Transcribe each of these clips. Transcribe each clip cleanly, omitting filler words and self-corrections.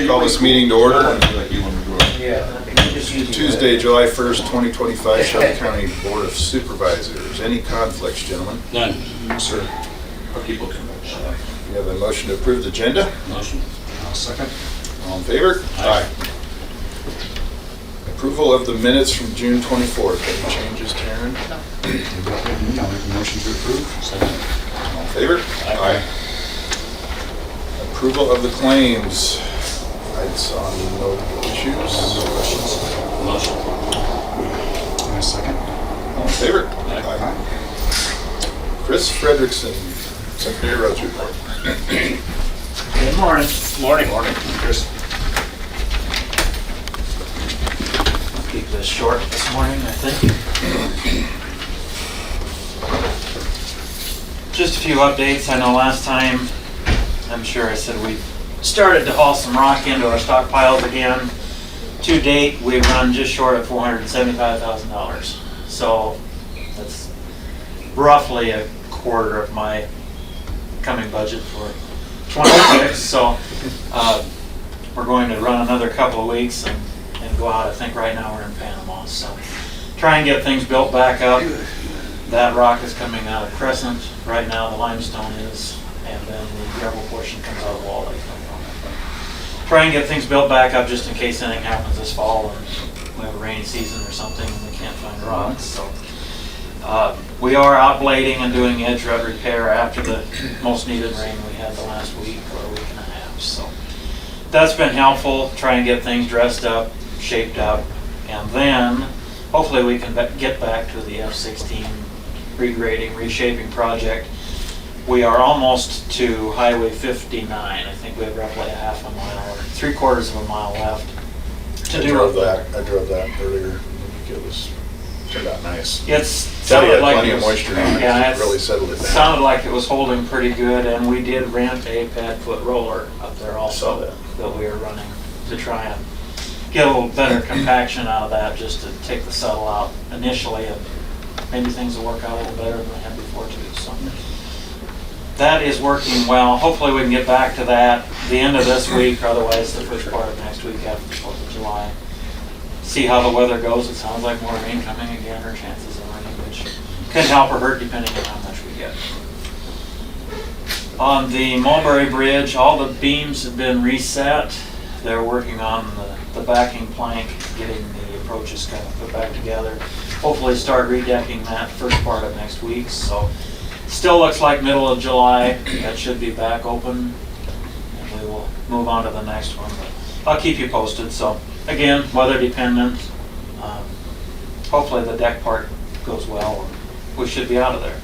Call this meeting to order. Just Tuesday, July 1st, 2025, Shelby County Board of Supervisors. Any conflicts, gentlemen? None. No, sir. I'll keep looking. We have a motion to approve the agenda. Motion. I'll second. All in favor? Aye. Approval of the minutes from June 24th. Any changes, Taryn? I'll make a motion to approve. Second. All in favor? Aye. Approval of the claims. I saw no issues. No questions. Motion. And a second. All in favor? Aye. Chris Frederickson, Secretary Roads Report. Good morning. Morning. Chris. Keep this short this morning, I think. Just a few updates. I know last time, I'm sure I said we started to haul some rock into our stockpiles again. To date, we've run just short of $475,000. So that's roughly a quarter of my coming budget for 26. So we're going to run another couple of weeks and go out. I think right now we're in Panama. So try and get things built back up. That rock is coming out of Crescent. Right now the limestone is, and then the gravel portion comes out of Wall Lake. Try and get things built back up just in case anything happens this fall and we have a rainy season or something and we can't find rocks. So we are out blading and doing edge rut repair after the most needed rain we had the last week or a week and a half. So that's been helpful. Try and get things dressed up, shaped up, and then hopefully we can get back to the F-16 regrading, reshaping project. We are almost to Highway 59. I think we have roughly a half a mile or 3/4 of a mile left to do it. I drove that earlier. It was turned out nice. It's Tell you sounded had like plenty it of was, moisture on it. yeah, It really settled it down. sounded like it was holding pretty good, and we did rent a pad foot roller up there Saw also that. that we are running to try and get a little better compaction out of that, just to take the settle out initially, and maybe things will work out a little better than they had before too. So that is working well. Hopefully we can get back to that the end of this week, or otherwise the first part of next week after the 4th of July. See how the weather goes. It sounds like more rain coming again, or chances of rain, which can help or hurt depending on how much we get. On the Mulberry Bridge, all the beams have been reset. They're working on the backing plank, getting the approaches kind of put back together. Hopefully start redecking that first part of next week. So still looks like middle of July. That should be back open, and we will move on to the next one. But I'll keep you posted. So again, weather dependent. Hopefully the deck part goes well. We should be out of there.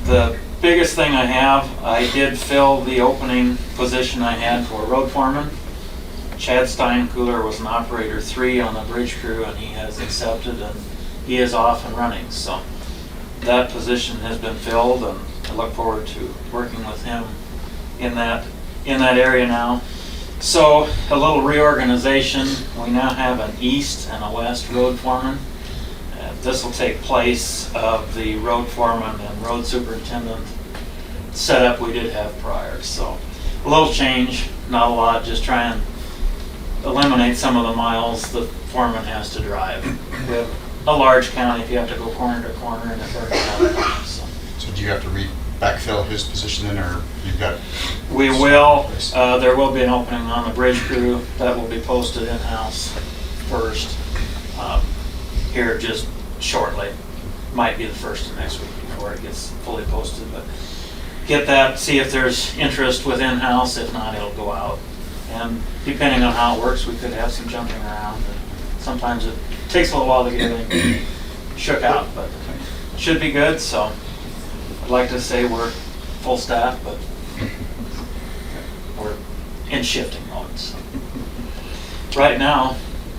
The biggest thing I have, I did fill the opening position I had for road foreman. Chad Steinkühler was an operator 3 on the bridge crew, and he has accepted, and he is off and running. So that position has been filled, and I look forward to working with him in that area now. So a little reorganization. We now have an east and a west road foreman. This will take place of the road foreman and road superintendent setup we did have prior. So a little change, not a lot, just try and eliminate some of the miles the foreman has to drive. We have a large county, if you have to go corner to corner, and it burns out. So So do you have to backfill his position then, or you've got? we will, there will be an opening on the bridge crew that will be posted in-house first, here just shortly. Might be the first of next week before it gets fully posted, but get that, see if there's interest with in-house. If not, it'll go out. And depending on how it works, we could have some jumping around. And sometimes it takes a little while to get everything shook out, but it should be good. So I'd like to say we're full staff, but we're in shifting mode. So right now,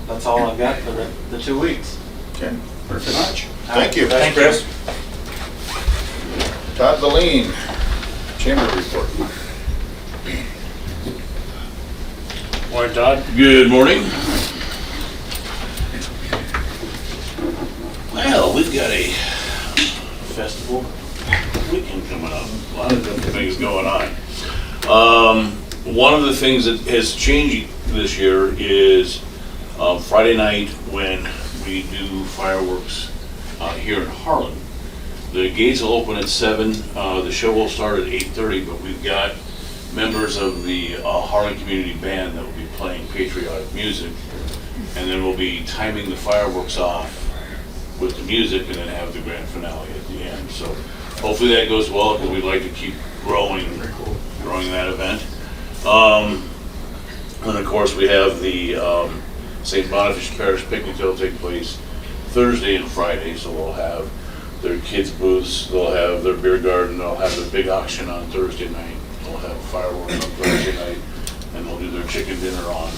that's all I've got for the 2 weeks. Okay. Perfect. Much. Thank you. Thank you. Todd Valine, Chamber Report. Morning, Todd. Good morning. Well, we've got a festival weekend coming up. A lot of different things going on. One of the things that has changed this year is Friday night when we do fireworks here in Harlan. The gates will open at 7. The show will start at 8:30, but we've got members of the Harlan Community Band that will be playing patriotic music, and then we'll be timing the fireworks off with the music and then have the grand finale at the end. So hopefully that goes well, because we'd like to keep growing that event. And of course we have the St. Boniface Parish Picnic that will take place Thursday and Friday, so they'll have their kids' booths, they'll have their beer garden, they'll have their big auction on Thursday night, they'll have fireworks on Thursday night, and they'll do their chicken dinner on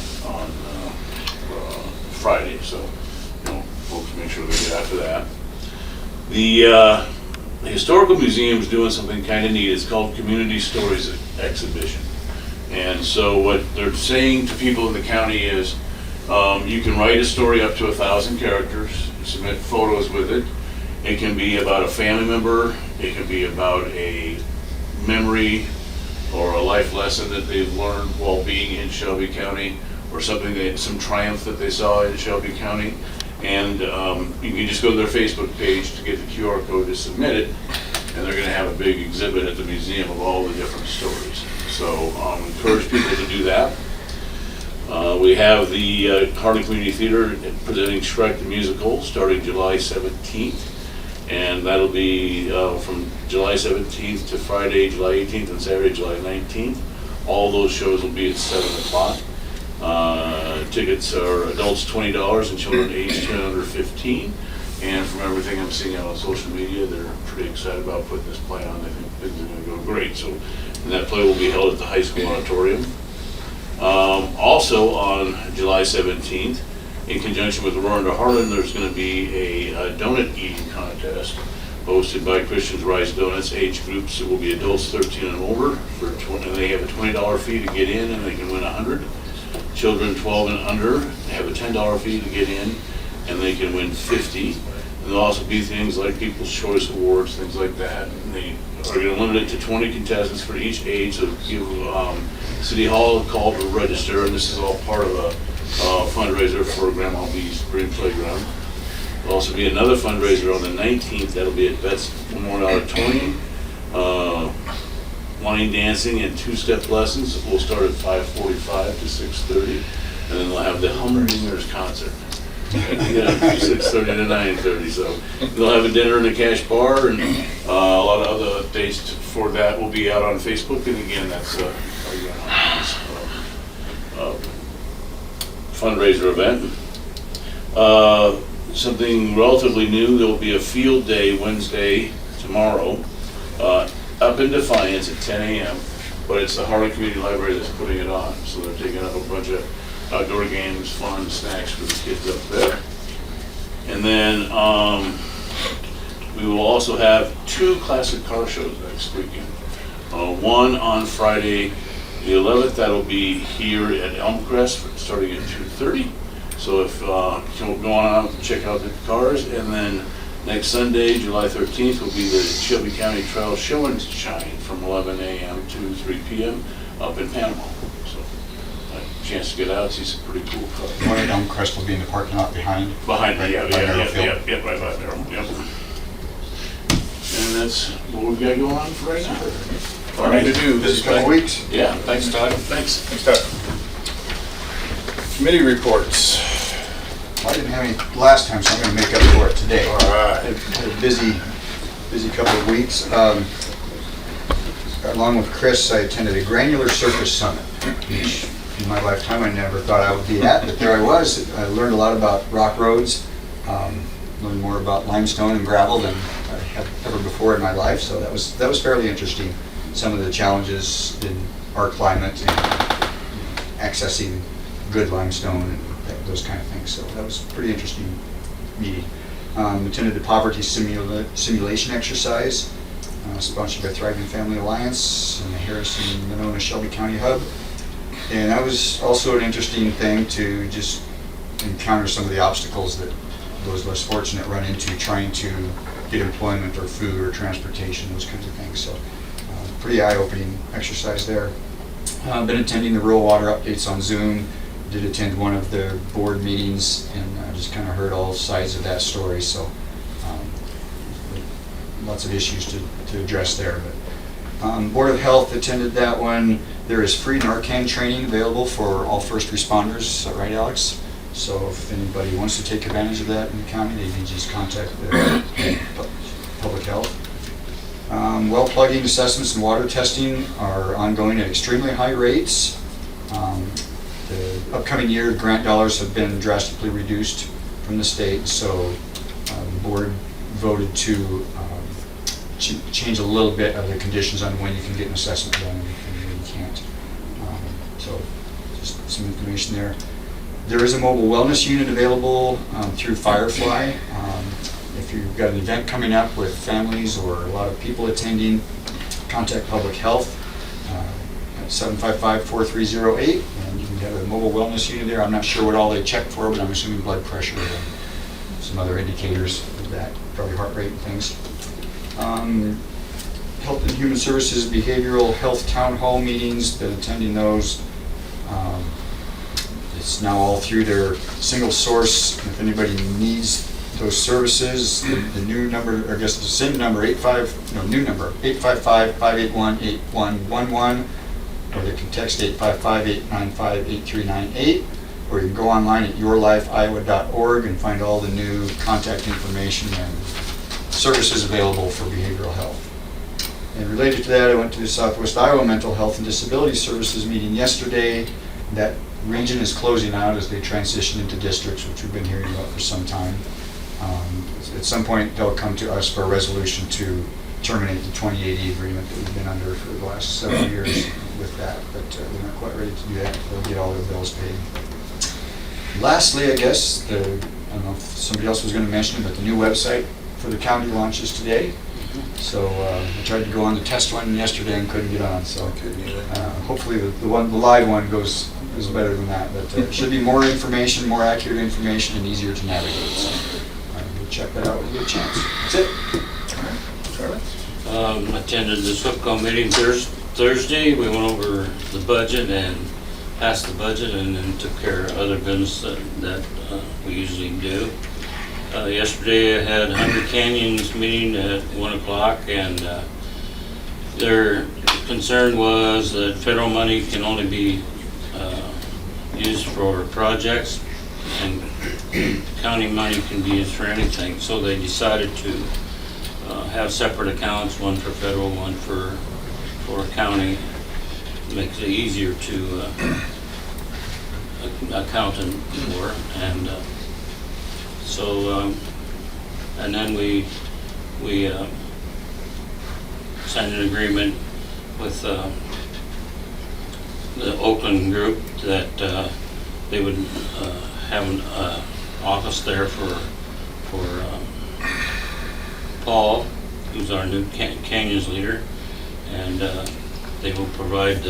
Friday. So, you know, folks make sure they get after that. The Historical Museum's doing something kind of neat. It's called Community Stories Exhibition. And so what they're saying to people in the county is, you can write a story up to 1,000 characters, submit photos with it. It can be about a family member, it can be about a memory or a life lesson that they've learned while being in Shelby County, or some triumph that they saw in Shelby County. And you can just go to their Facebook page to get the QR code to submit it, and they're going to have a big exhibit at the museum of all the different stories. So encourage people to do that. We have the Harlan Community Theater presenting Shrek the Musical starting July 17th. And that'll be from July 17th to Friday, July 18th, and Saturday, July 19th. All those shows will be at 7 o'clock. Tickets are adults $20 and children aged 10 under 15. And from everything I'm seeing out on social media, they're pretty excited about putting this play on. They think things are going to go great. So, and that play will be held at the high school auditorium. Also on July 17th, in conjunction with Roar into Harlan, there's going to be a donut eating contest hosted by Christians Rise Donuts. Age groups, it will be adults 13 and over, and they have a $20 fee to get in, and they can win 100. Children 12 and under have a $10 fee to get in, and they can win 50. And there'll also be things like People's Choice Awards, things like that. And they are going to limit it to 20 contestants for each age. So give City Hall a call to register, and this is all part of a fundraiser for Grandma B's Green Playground. There'll also be another fundraiser on the 19th. That'll be at Betts Memorial Auditorium. Line dancing and two-step lessons will start at 5:45 to 6:30, and then they'll have the Humdingers concert. Yeah, from 6:30 to 9:30. So they'll have a dinner and a cash bar, and a lot of other updates for that will be out on Facebook. And again, that's fundraiser event. Something relatively new, there will be a field day Wednesday, tomorrow, up in Defiance at 10 a.m., but it's the Harlan Community Library that's putting it on. So they're taking up a bunch of outdoor games, fun, snacks for the kids up there. And then we will also have 2 classic car shows next weekend. One on Friday the 11th, that'll be here at Elmcrest starting at 2:30. So if you can go on out and check out the cars. And then next Sunday, July 13th, will be the Shelby County Trail Show and Shine from 11 a.m. to 3 p.m. up in Panama. So a chance to get out, see some pretty cool cars. One at Elmcrest will be in the parking lot behind. Behind, right, yeah, by Merrill right Field. by Merrill, yep. And that's what we've got going on for right now. All right, to do. This couple weeks. Yeah, thanks, Todd. Thanks. Thanks, Todd. Committee reports. I didn't have any last time, so I'm going to make up for it today. All right. I've had a busy couple of weeks. Along with Chris, I attended a Granular Surface Summit, which in my lifetime I never thought I would be at, but there I was. I learned a lot about rock roads, learned more about limestone and gravel than I had ever before in my life, so that was fairly interesting. Some of the challenges in our climate and accessing good limestone and those kind of things. So that was a pretty interesting meeting. Attended the poverty simulation exercise sponsored by Thriving Family Alliance and the Harrison, Monona, Shelby County Hub. And that was also an interesting thing to just encounter some of the obstacles that those less fortunate run into trying to get employment or food or transportation, those kinds of things. So pretty eye-opening exercise there. Been attending the rural water updates on Zoom. Did attend one of the board meetings and just kind of heard all sides of that story. So lots of issues to address there. But Board of Health attended that one. There is free Narcan training available for all first responders. Is that right, Alex? So if anybody wants to take advantage of that in the county, they can just contact the public health. Well plugging assessments and water testing are ongoing at extremely high rates. The upcoming year, grant dollars have been drastically reduced from the state, so the board voted to change a little bit of the conditions on when you can get an assessment done and when you can't. So just some information there. There is a mobile wellness unit available through Firefly. If you've got an event coming up with families or a lot of people attending, contact Public Health at 755-4308, and you can have a mobile wellness unit there. I'm not sure what all they check for, but I'm assuming blood pressure and some other indicators of that, probably heart rate and things. Health and Human Services Behavioral Health Town Hall meetings, been attending those. It's now all through their single source. If anybody needs those services, the new number, or I guess the same number, 855-581-8111, or they can text 855-895-8398, or you can go online at yourlifeiowa.org and find all the new contact information and services available for behavioral health. And related to that, I went to the Southwest Iowa Mental Health and Disability Services meeting yesterday. That region is closing out as they transition into districts, which we've been hearing about for some time. At some point, they'll come to us for a resolution to terminate the 2080 agreement that we've been under for the last several years with that, but we're not quite ready to do that. They'll get all their bills paid. Lastly, I guess, I don't know if somebody else was going to mention it, but the new website for the county launches today. So I tried to go on the test one yesterday and couldn't get on. So hopefully the live one goes better than that. But it should be more information, more accurate information, and easier to navigate. So we'll check that out when we get a chance. That's it. All right. Attended the SWPCO meeting Thursday. We went over the budget and passed the budget, and then took care of other business that we usually do. Yesterday I had 100 Canyons meeting at 1 o'clock, and their concern was that federal money can only be used for projects, and county money can be used for anything. So they decided to have separate accounts, one for federal, one for county. Makes it easier to account for, and so, and then we signed an agreement with the Oakland group that they would have an office there for Paul, who's our new Canyons leader, and they will provide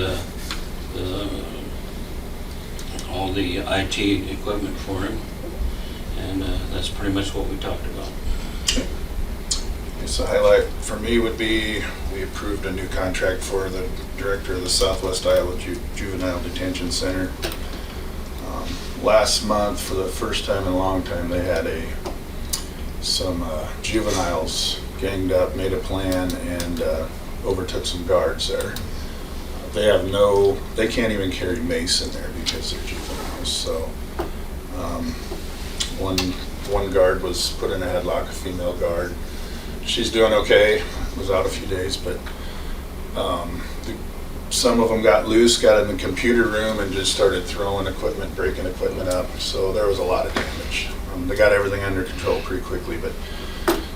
all the IT equipment for him. And that's pretty much what we talked about. So the highlight for me would be we approved a new contract for the director of the Southwest Iowa Juvenile Detention Center. Last month, for the first time in a long time, they had some juveniles ganged up, made a plan, and overtook some guards there. They can't even carry mace in there because they're juveniles. So one guard was put in a headlock, a female guard. She's doing okay, was out a few days, but some of them got loose, got in the computer room and just started throwing equipment, breaking equipment up. So there was a lot of damage. They got everything under control pretty quickly, but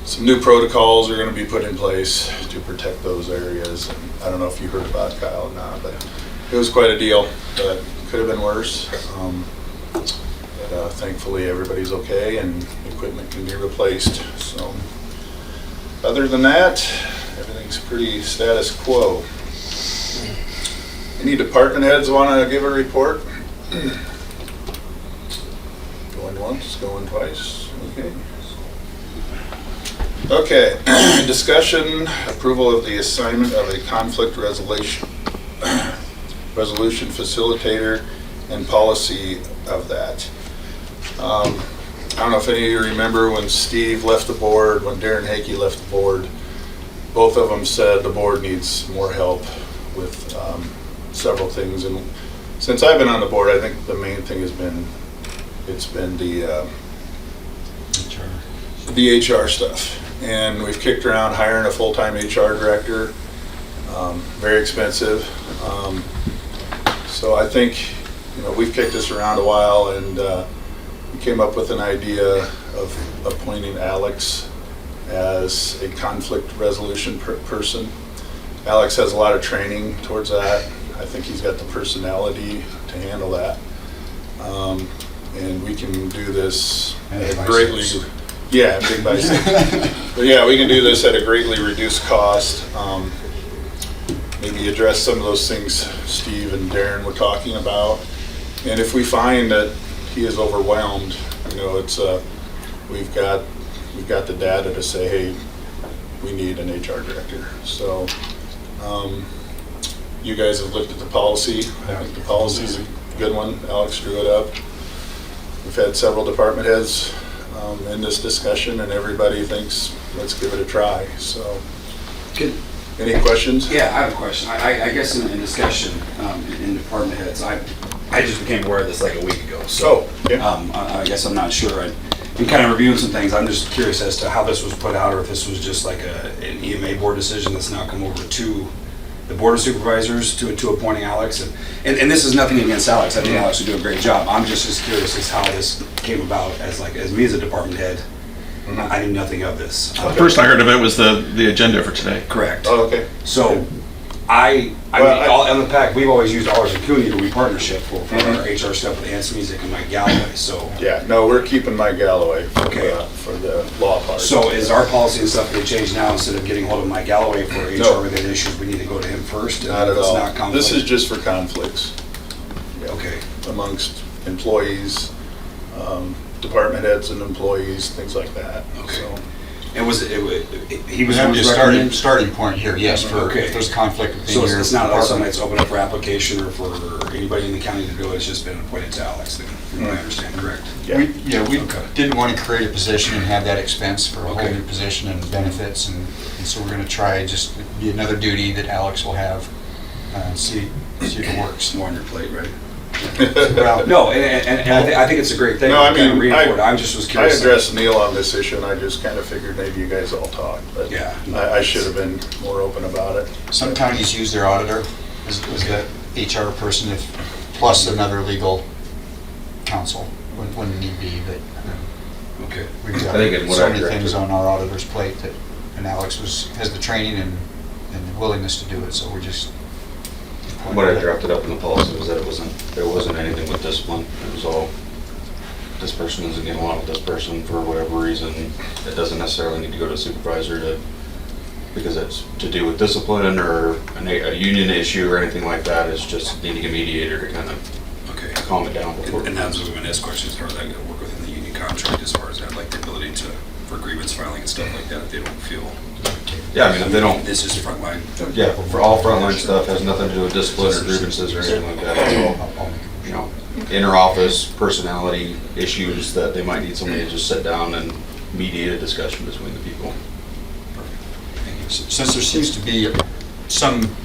some new protocols are going to be put in place to protect those areas. And I don't know if you heard about it, Kyle, or not, but it was quite a deal. But could have been worse. But thankfully everybody's okay and equipment can be replaced. So other than that, everything's pretty status quo. Any department heads want to give a report? Going once, going twice. Okay. Okay. Discussion, approval of the assignment of a conflict resolution resolution facilitator, and policy of that. I don't know if any of you remember when Steve left the board, when Darren Hakey left the board, both of them said the board needs more help with several things. And since I've been on the board, I think the main thing has been, it's been the HR stuff. And we've kicked around hiring a full-time HR director, very expensive. So I think, we've kicked this around a while, and we came up with an idea of appointing Alex as a conflict resolution person. Alex has a lot of training towards that. I think he's got the personality to handle that. And we can do this at greatly, yeah, big bicycle. But yeah, we can do this at a greatly reduced cost. Maybe address some of those things Steve and Darren were talking about. And if we find that he is overwhelmed, it's we've got the data to say, hey, we need an HR director. So you guys have looked at the policy. I think the policy is a good one. Alex drew it up. We've had several department heads in this discussion, and everybody thinks let's give it a try. So any questions? Yeah, I have a question. I guess in discussion in department heads, I just became aware of this like a week ago. So I guess I'm not sure. I've been kind of reviewing some things. I'm just curious as to how this was put out, or if this was just like an EMA board decision that's now come over to the Board of Supervisors to appointing Alex. And this is nothing against Alex. I think Alex would do a great job. I'm just as curious as how this came about as me as a department head. I knew nothing of this. The first I heard of it was the agenda for today. Correct. Oh, okay. So I mean, in the pack, we've always used ours and CUNY to be partnership for our HR stuff with Ants Music and Mike Galloway. So Yeah, no, we're keeping Mike Galloway for, Okay. For the law part. So is our policy and stuff going to change now? Instead of getting hold of Mike Galloway for No. HR related issues, we need to go to him first? and Not at it's all. not conflict? This is just for conflicts. Yeah. Okay. Amongst employees, department heads and employees, things like that. Okay. So, And was he We was have one to who's starting recommended? starting point here, yes, for Okay. if there's conflict within So your it's not also something department. that's open up for application or for anybody in the county to do it? It's just been appointed to Alex, then, from what I understand, correct? yeah. We Okay. didn't want to create a position and have that expense for a whole Okay. new position and benefits, and so we're going to try just to be another duty that Alex will have, see if it works. More on your plate, right? Well, No, and I think it's a great thing. No, I I'm kind of mean, reading for it. I just was I curious. addressed Neil on this issue, and I just kind of figured maybe you guys all talked, but Yeah. I should have been more open about it. some counties use their auditor as the HR person, plus another legal counsel when need be, but Okay. we've got I think in what so I many directed- things on our auditor's plate that, and Alex has the training and the willingness to do it, so we're just. What I drafted up in the policy was that there wasn't anything with discipline. It was all, this person isn't getting along with this person for whatever reason. It doesn't necessarily need to go to a supervisor because it's to do with discipline or a union issue or anything like that. It's just needing a mediator to kind of Okay. calm it down before. And that's what my next question is, how are they going to work within the union contract as far as that, like the ability for grievance filing and stuff like that, if they don't feel Yeah, I mean, if they don't, this is frontline? yeah, for all frontline stuff, has nothing to do with discipline or grievances or anything like that. It's all, inter-office personality issues that they might need somebody to just sit down and mediate a discussion between the people. Since there seems to be some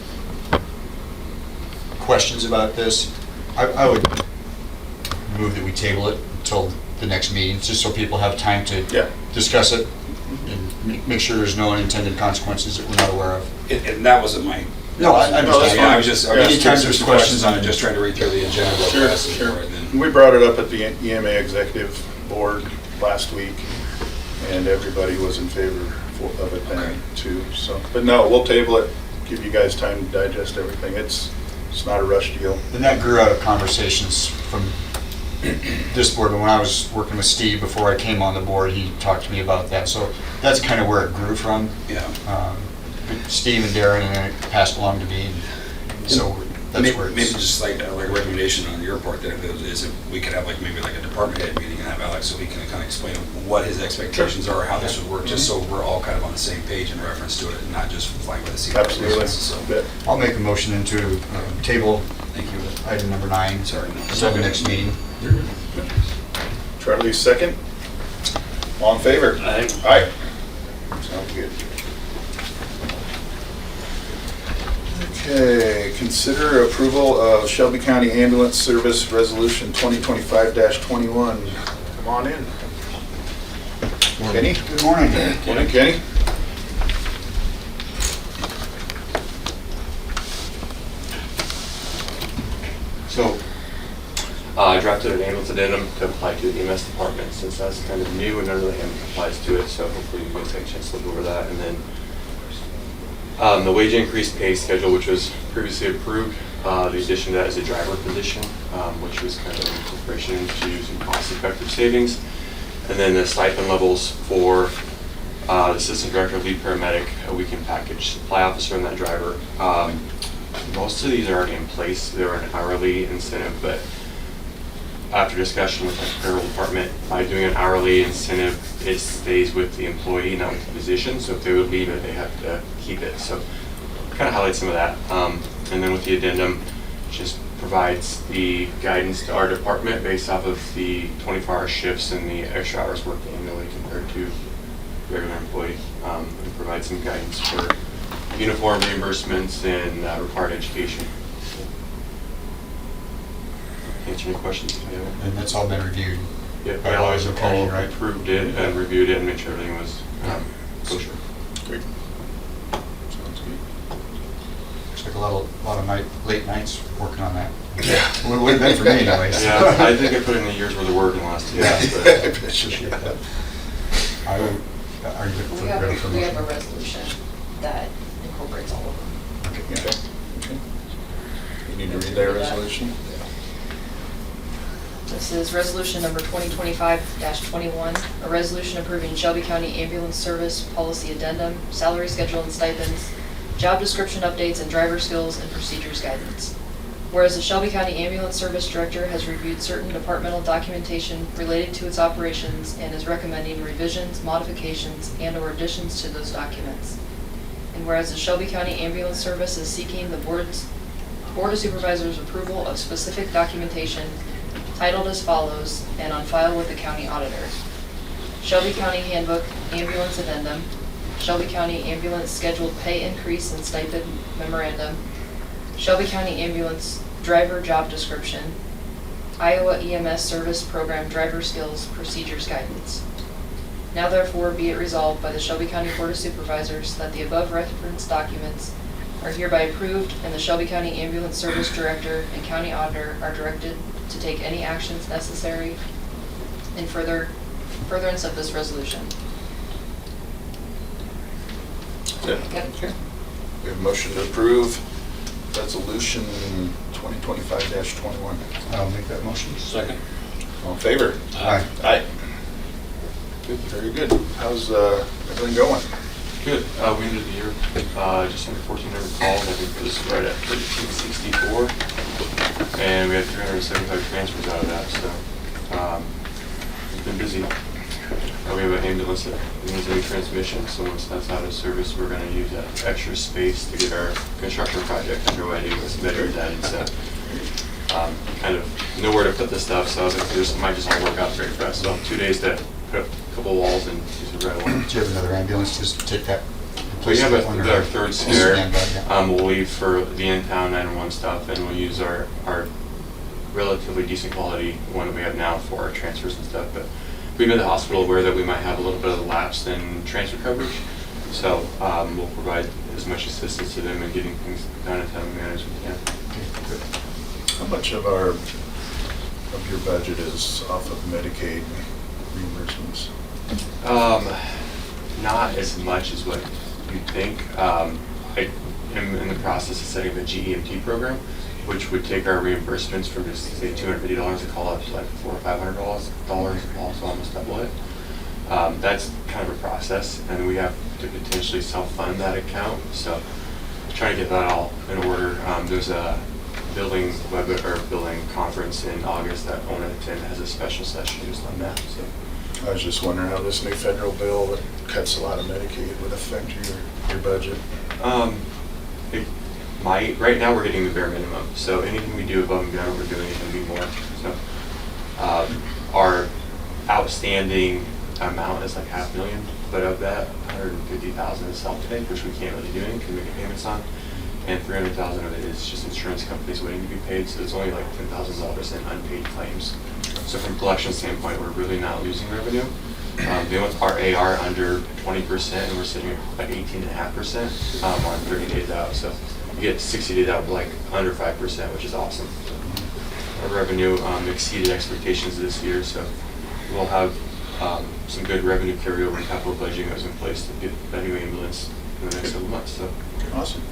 questions about this, I would move that we table it until the next meeting, just so people have time to Yeah. discuss it and make sure there's no unintended consequences that we're not aware of. And that wasn't my. No, I that's understand. fine. I was just Anytime curious there's for questions on I'm it, just trying to read through the agenda real Sure, fast. sure. and then- We brought it up at the EMA Executive Board last week, and everybody was in favor of it Okay. then too. So, but no, we'll table it, give you guys time to digest everything. It's not a rush deal. And that grew out of conversations from this board, and when I was working with Steve before I came on the board, he talked to me about that. So that's kind of where it grew from. Yeah. But Steve and Darren, and then it passed along to me. And so that's where Maybe it's. just like a recommendation on your part, that if we could have like maybe like a department head meeting and have Alex, so he can kind of explain what his expectations are, how this would work, just so we're all kind of on the same page in reference to it, and not just flying by the seat. of our Absolutely. pants. So, Bet. I'll make a motion into table thank you. item number 9. Sorry. Until the next meeting. Charlie, second. All in favor? Aye. Aye. Sounds good. Okay, consider approval of Shelby County Ambulance Service Resolution 2025-21. Come on in. Kenny? Good morning. Morning, Kenny. So, I drafted an ambulance addendum to apply to the EMS department, since that's kind of new and none of the ambulance applies to it, so hopefully you guys take a chance to look over that. And then the wage increase pay schedule, which was previously approved, the addition to that is a driver position, which was kind of an incorporation into some cost-effective savings. And then the stipend levels for the assistant director, lead paramedic, we can package supply officer, and that driver. Most of these are already in place. They're an hourly incentive, but after discussion with the payroll department, by doing an hourly incentive, it stays with the employee, not with the position. So if they would leave it, they have to keep it. So kind of highlight some of that. And then with the addendum, just provides the guidance to our department based off of the 24-hour shifts and the extra hours worked annually compared to regular employee. And provides some guidance for uniform reimbursements and required education. Answer any questions if you have. And that's all been reviewed. Yep, By we law always and attorney, right? approved it and reviewed it and made sure everything was kosher. Great. Sounds good. Looks like a lot of late nights working on that. Yeah. It would have been for me anyways. Yeah, I think I put in a year's worth of work in the last 2 years. but- Appreciate that. I will, are you We have, ready for we have a motion? resolution that incorporates all of them. Okay, Okay. yeah. Okay. You need to read that resolution? This is resolution number 2025-21, a resolution approving Shelby County Ambulance Service Policy Addendum, salary schedule and stipends, job description updates, and driver skills and procedures guidance. Whereas the Shelby County Ambulance Service Director has reviewed certain departmental documentation related to its operations and is recommending revisions, modifications, and/or additions to those documents. And whereas the Shelby County Ambulance Service is seeking the Board of Supervisors approval of specific documentation titled as follows and on file with the county auditor. Shelby County Handbook Ambulance Addendum, Shelby County Ambulance Scheduled Pay Increase and Stipend Memorandum, Shelby County Ambulance Driver Job Description, Iowa EMS Service Program Driver Skills Procedures Guidance. Now therefore be it resolved by the Shelby County Board of Supervisors that the above referenced documents are hereby approved, and the Shelby County Ambulance Service Director and County Auditor are directed to take any actions necessary in furtherance of this resolution. Good. Yep. Okay. We have a motion to approve resolution 2025-21. I'll make that motion. Second. All in favor? Aye. Aye. Good, very good. How's everything going? Good. We ended the year just under 1,400 calls. I think it was right at 1,364. And we had 375 transfers out of that, so it's been busy. We have an ambulance that needs a new transmission, so once that's out of service, we're going to use that extra space to get our construction project underway with some bedrooms added. So kind of know where to put this stuff, so I was like, this might just all work out very fast. So 2 days to put up a couple of walls and do some right away. Do you have another ambulance just to take that? We have that one, or- our third spare. Stand by, yeah. We'll leave for the in-town 911 stuff, and we'll use our relatively decent quality one that we have now for our transfers and stuff. But we've been to the hospital aware that we might have a little bit of a lapse in transfer coverage, so we'll provide as much assistance to them in getting things done in a timely manner as we can. Okay, good. How much of your budget is off of Medicaid reimbursements? Not as much as what you'd think. I am in the process of setting up a GEMT program, which would take our reimbursements from just say $250 a call up to like $400 or $500 also almost double it. That's kind of a process, and we have to potentially self-fund that account. So trying to get that all in order. There's a building conference in August that I want to attend has a special session just on that, so. I was just wondering how this new federal bill that cuts a lot of Medicaid would affect your budget. It might, right now we're getting the bare minimum, so anything we do above and beyond what we're doing is gonna be more, so. Our outstanding amount is like $500,000, but of that, 150,000 is self-pay, which we can't really do anything, can make payments on. And 300,000 of it is just insurance companies waiting to be paid, so it's only like $10,000 in unpaid claims. So from a collection standpoint, we're really not losing revenue. Dealing with our AR under 20%, and we're sitting at like 18.5% on 30 days out. So you get 60 days out, like under 5%, which is awesome. Our revenue exceeded expectations this year, so we'll have some good revenue carryover and capital budgeting that was in place to get the new ambulance in the next couple months. So Awesome.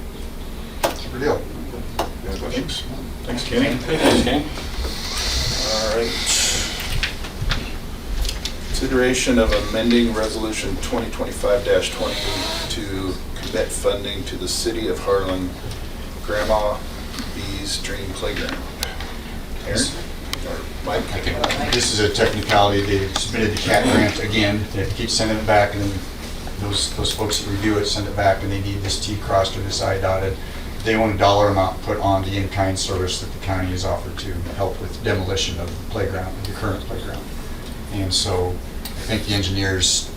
Super deal. any other questions? Thanks, Kenny. Thanks, Ken. All right. Consideration of amending Resolution 2025-20 to commit funding to the City of Harlan Grandma Bee's Dream Playground. Aaron? Or Mike? This is a technicality. They submitted the CAT grant again. They have to keep sending it back, and then those folks that review it send it back, and they need this T crossed or this I dotted. They want a dollar amount put on the in-kind service that the county has offered to help with demolition of the playground, the current playground. And so I think the engineers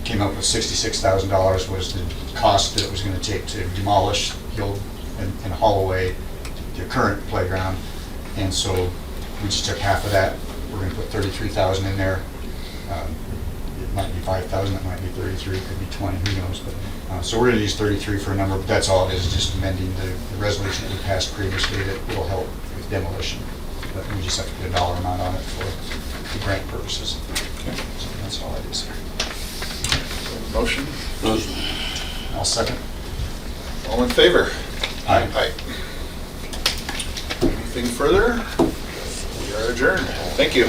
came up with $66,000 was the cost that it was going to take to demolish, build, and haul away the current playground. And so we just took half of that. We're going to put $33,000 in there. It might be 5,000, it might be 33, it could be 20, who knows. But so we're going to use 33 for a number, but that's all it is, just amending the resolution that we passed previously that will help with demolition. But we just have to put a dollar amount on it for the grant purposes. Okay. So that's all it is. Motion? Motion. I'll second. All in favor? Aye. Aye. Anything further? We are adjourned. Thank you.